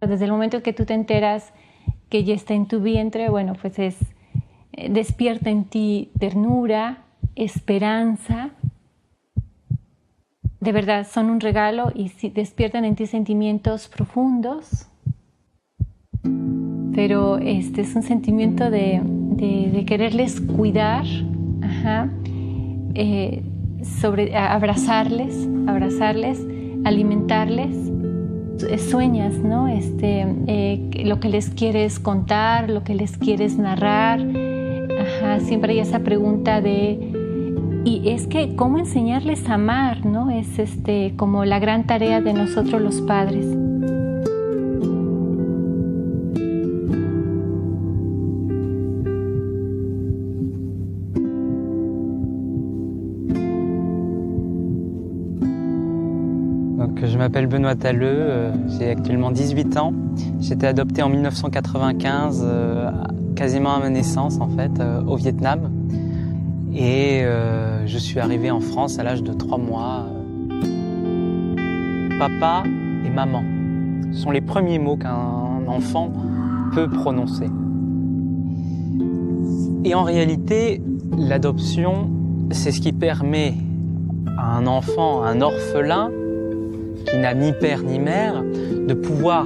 Desde el momento que tú te enteras que ella está en tu vientre, bueno, pues despierta en ti ternura, esperanza. De verdad, son un regalo y despiertan en ti sentimientos profundos. Pero es un sentimiento de quererles cuidar, abrazarles, alimentarles. Sueñas, ¿no? Lo que les quieres contar, lo que les quieres narrar. Siempre hay esa pregunta y es que cómo enseñarles a amar, ¿no? Es como la gran tarea de nosotros los padres. Je m'appelle Benoît Talleux, j'ai actuellement 18 ans. J'ai été adopté en 1995, quasiment à ma naissance en fait, au Vietnam. Et je suis arrivé en France à l'âge de 3 mois. Papa et maman sont les premiers mots qu'un enfant peut prononcer. Et en réalité, l'adoption, c'est ce qui permet à un enfant, à un orphelin, qui n'a ni père ni mère, de pouvoir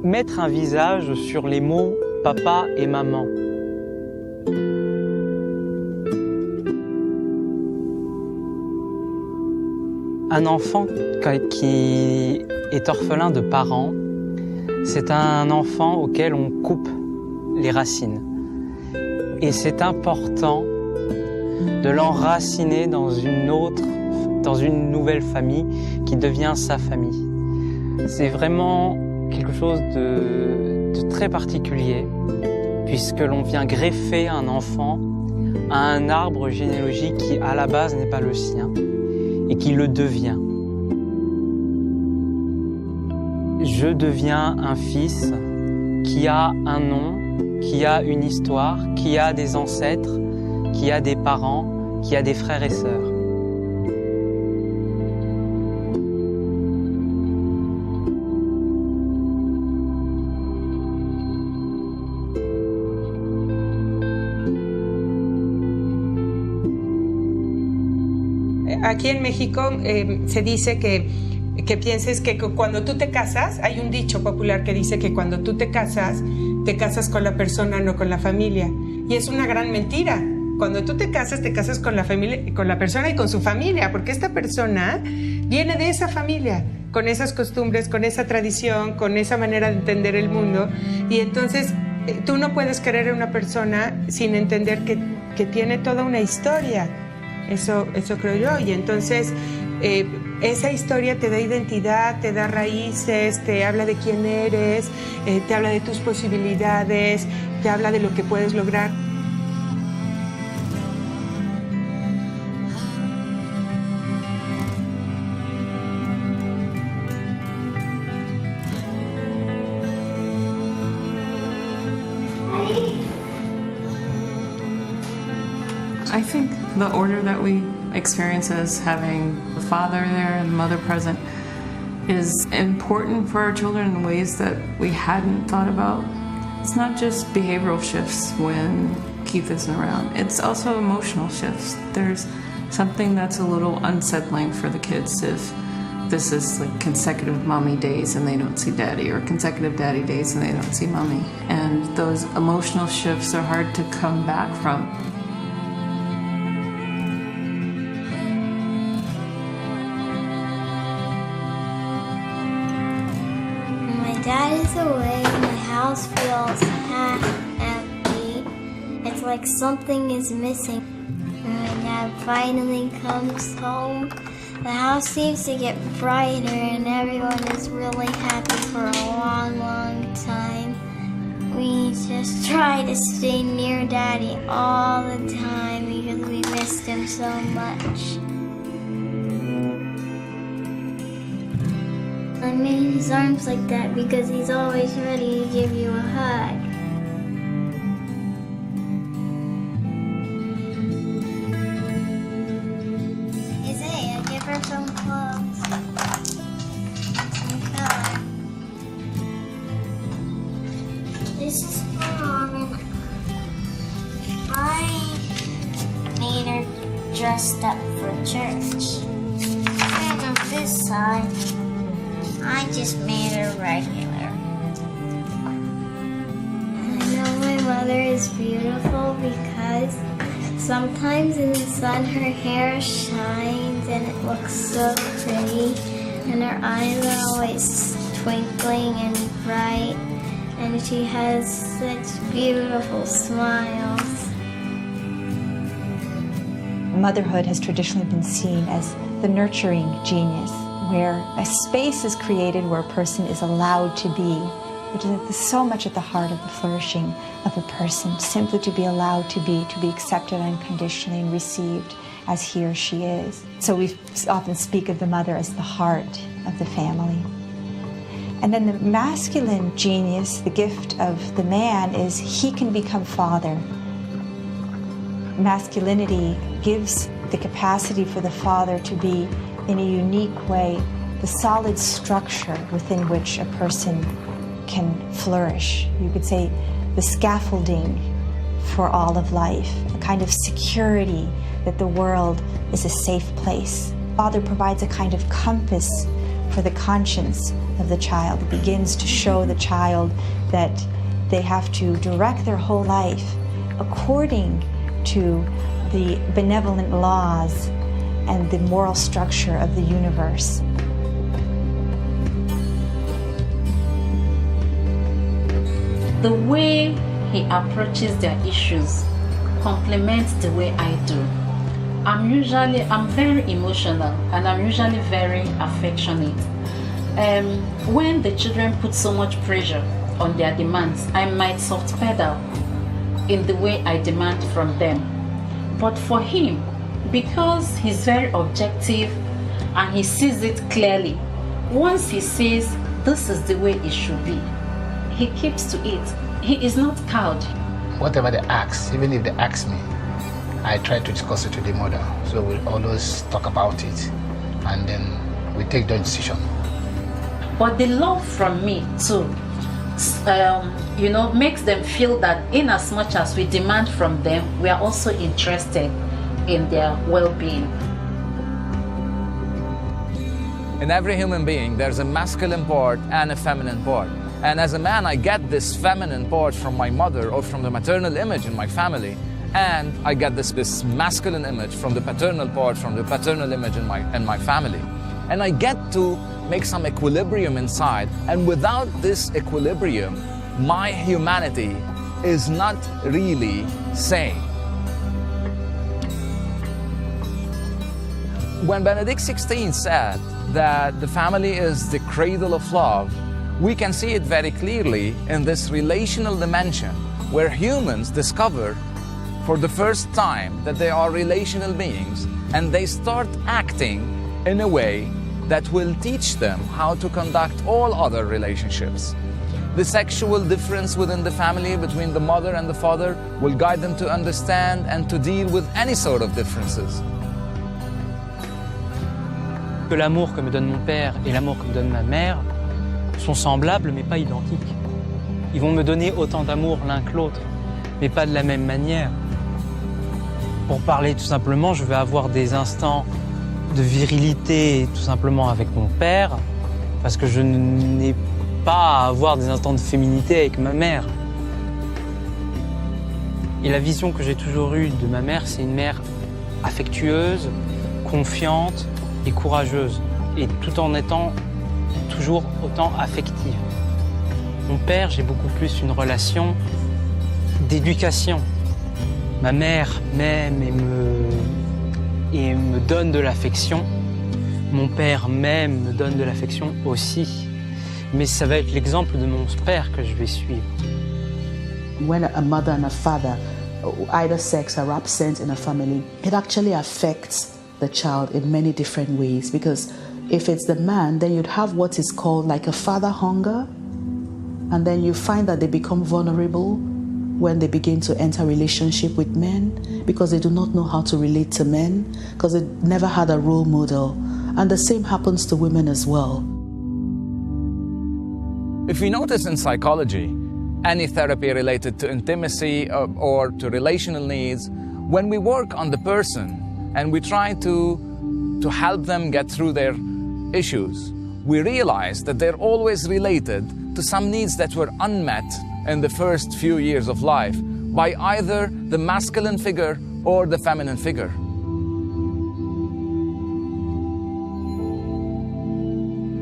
mettre un visage sur les mots papa et maman. Un enfant qui est orphelin de parents, c'est un enfant auquel on coupe les racines. Et c'est important de l'enraciner dans une nouvelle famille qui devient sa famille. C'est vraiment quelque chose de très particulier puisque l'on vient greffer un enfant à un arbre généalogique qui à la base n'est pas le sien et qui le devient. Je deviens un fils qui a un nom, qui a une histoire, qui a des ancêtres, qui a des parents, qui a des frères et sœurs. Aquí en México se dice que pienses que cuando tú te casas, hay un dicho popular que dice que cuando tú te casas con la persona, no con la familia. Y es una gran mentira. Cuando tú te casas con la familia, con la persona y con su familia, porque esta persona viene de esa familia, con esas costumbres, con esa tradición, con esa manera de entender el mundo. Y entonces tú no puedes querer a una persona sin entender que tiene toda una historia. Eso creo yo. Y entonces esa historia te da identidad, te da raíces, te habla de quién eres, te habla de tus posibilidades, te habla de lo que puedes lograr. I think the order that we experience as having the father there and the mother present is important for our children in ways that we hadn't thought about. It's not just behavioral shifts when Keith isn't around, it's also emotional shifts. There's something that's a little unsettling for the kids if this is like consecutive mommy days and they don't see daddy, or consecutive daddy days and they don't see mommy. And those emotional shifts are hard to come back from. Dad is away, my house feels half empty. It's like something is missing. When my dad finally comes home, the house seems to get brighter and everyone is really happy for a long, long time. We just try to stay near Daddy all the time because we missed him so much. I made his arms like that because he's always ready to give you a hug. Isaiah, give her some clothes. Some color. this is my mom, and I made her dressed up for church. And on this side, I just made her regular. I know my mother is beautiful because sometimes in the sun her hair shines and it looks so pretty, and her eyes are always twinkling and bright, and she has such beautiful smiles. Motherhood has traditionally been seen as the nurturing genius, where a space is created where a person is allowed to be, which is so much at the heart of the flourishing of a person, simply to be allowed to be accepted unconditionally and received as he or she is. So we often speak of the mother as the heart of the family. And then the masculine genius, the gift of the man, is he can become father. Masculinity gives the capacity for the father to be, in a unique way, the solid structure within which a person can flourish. You could say the scaffolding for all of life, a kind of security that the world is a safe place. Father provides a kind of compass for the conscience of the child. It begins to show the child that they have to direct their whole life according to the benevolent laws and the moral structure of the universe. The way he approaches their issues complements the way I do. I'm very emotional, and I'm usually very affectionate. When the children put so much pressure on their demands, I might soft pedal in the way I demand from them. But for him, because he's very objective and he sees it clearly, once he says this is the way it should be, he keeps to it. He is not cowed. Whatever they ask, even if they ask me, I try to discuss it with the mother. So we always talk about it, and then we take the decision. But the love from me too, makes them feel that in as much as we demand from them, we are also interested in their well-being. In every human being, there's a masculine part and a feminine part. And as a man, I get this feminine part from my mother or from the maternal image in my family. And I get this masculine image from the paternal part, from the paternal image in my family. And I get to make some equilibrium inside. And without this equilibrium, my humanity is not really sane. When Benedict XVI said that the family is the cradle of love, we can see it very clearly in this relational dimension where humans discover for the first time that they are relational beings, and they start acting in a way that will teach them how to conduct all other relationships. The sexual difference within the family between the mother and the father will guide them to understand and to deal with any sort of differences. Que l'amour que me donne mon père et l'amour que me donne ma mère sont semblables mais pas identiques. Ils vont me donner autant d'amour l'un que l'autre, mais pas de la même manière. Pour parler tout simplement, je vais avoir des instants de virilité tout simplement avec mon père, parce que je n'ai pas à avoir des instants de féminité avec ma mère. Et la vision que j'ai toujours eue de ma mère, c'est une mère affectueuse, confiante et courageuse, et tout en étant toujours autant affective. Mon père, j'ai beaucoup plus une relation d'éducation. Ma mère m'aime et me donne de l'affection. Mon père m'aime, me donne de l'affection aussi. Mais ça va être l'exemple de mon père que je vais suivre. When a mother and a father, either sex, are absent in a family, it actually affects the child in many different ways, because if it's the man, then you'd have what is called like a father hunger, and then you find that they become vulnerable when they begin to enter relationship with men, because they do not know how to relate to men, because they never had a role model. And the same happens to women as well. If we notice in psychology, any therapy related to intimacy or to relational needs, when we work on the person and we try to help them get through their issues, we realize that they're always related to some needs that were unmet in the first few years of life by either the masculine figure or the feminine figure.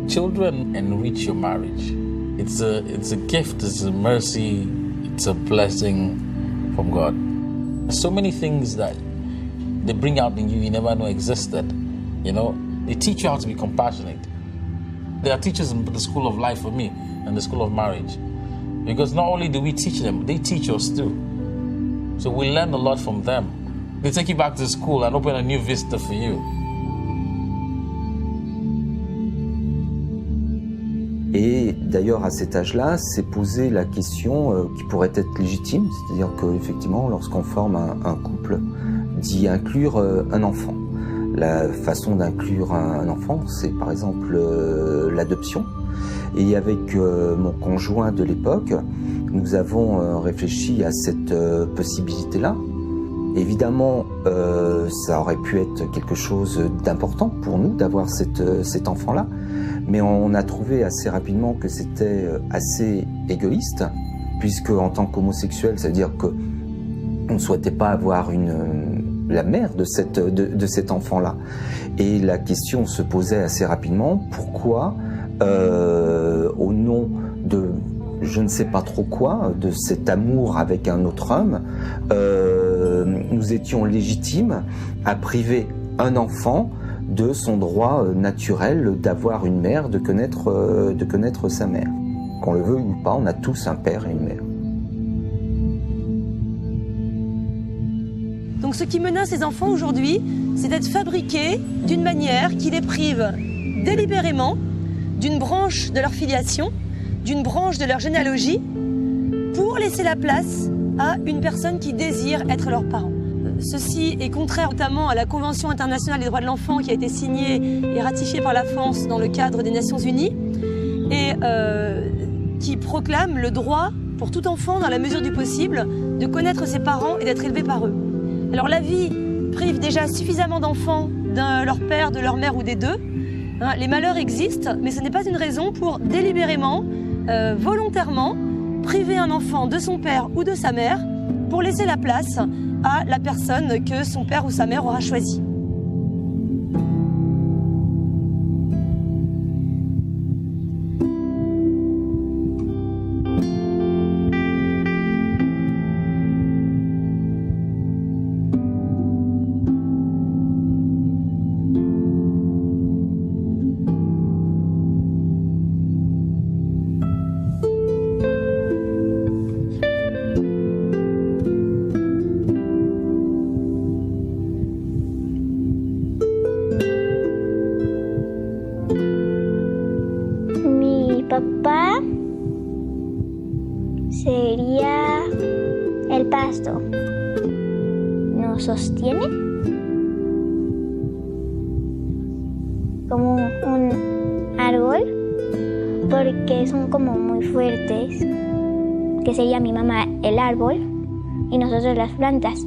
Children enrich your marriage. It's a gift, it's a mercy, it's a blessing from God. So many things that they bring out in you never know existed. You know, they teach you how to be compassionate. There are teachers in the school of life for me and the school of marriage. Because not only do we teach them, they teach us too. So we learn a lot from them. They take you back to school and open a new vista for you. Et d'ailleurs, à cet âge-là, s'est posée la question qui pourrait être légitime, c'est-à-dire qu'effectivement, lorsqu'on forme un couple, d'y inclure un enfant. La façon d'inclure un enfant, c'est par exemple l'adoption. Et avec mon conjoint de l'époque, nous avons réfléchi à cette possibilité-là. Évidemment, ça aurait pu être quelque chose d'important pour nous d'avoir cet enfant-là, mais on a trouvé assez rapidement que c'était assez égoïste, puisque en tant qu'homosexuel, c'est-à-dire qu'on ne souhaitait pas avoir la mère de cet enfant-là. Et la question se posait assez rapidement, pourquoi, au nom de je ne sais pas trop quoi, de cet amour avec un autre homme, nous étions légitimes à priver un enfant de son droit naturel d'avoir une mère, de connaître sa mère. Qu'on le veuille ou pas, on a tous un père et une mère. Donc ce qui menace les enfants aujourd'hui, c'est d'être fabriqués d'une manière qui les prive délibérément d'une branche de leur filiation, d'une branche de leur généalogie, pour laisser la place à une personne qui désire être leur parent. Ceci est contraire notamment à la Convention internationale des droits de l'enfant qui a été signée et ratifiée par la France dans le cadre des Nations Unies et qui proclame le droit pour tout enfant, dans la mesure du possible, de connaître ses parents et d'être élevé par eux. Alors la vie prive déjà suffisamment d'enfants de leur père, de leur mère ou des deux. Les malheurs existent, mais ce n'est pas une raison pour délibérément, volontairement, priver un enfant de son père ou de sa mère pour laisser la place à la personne que son père ou sa mère aura choisie. Papá sería el pasto. Nos sostiene como un árbol porque son como muy fuertes, que sería mi mamá el árbol y nosotros las plantas.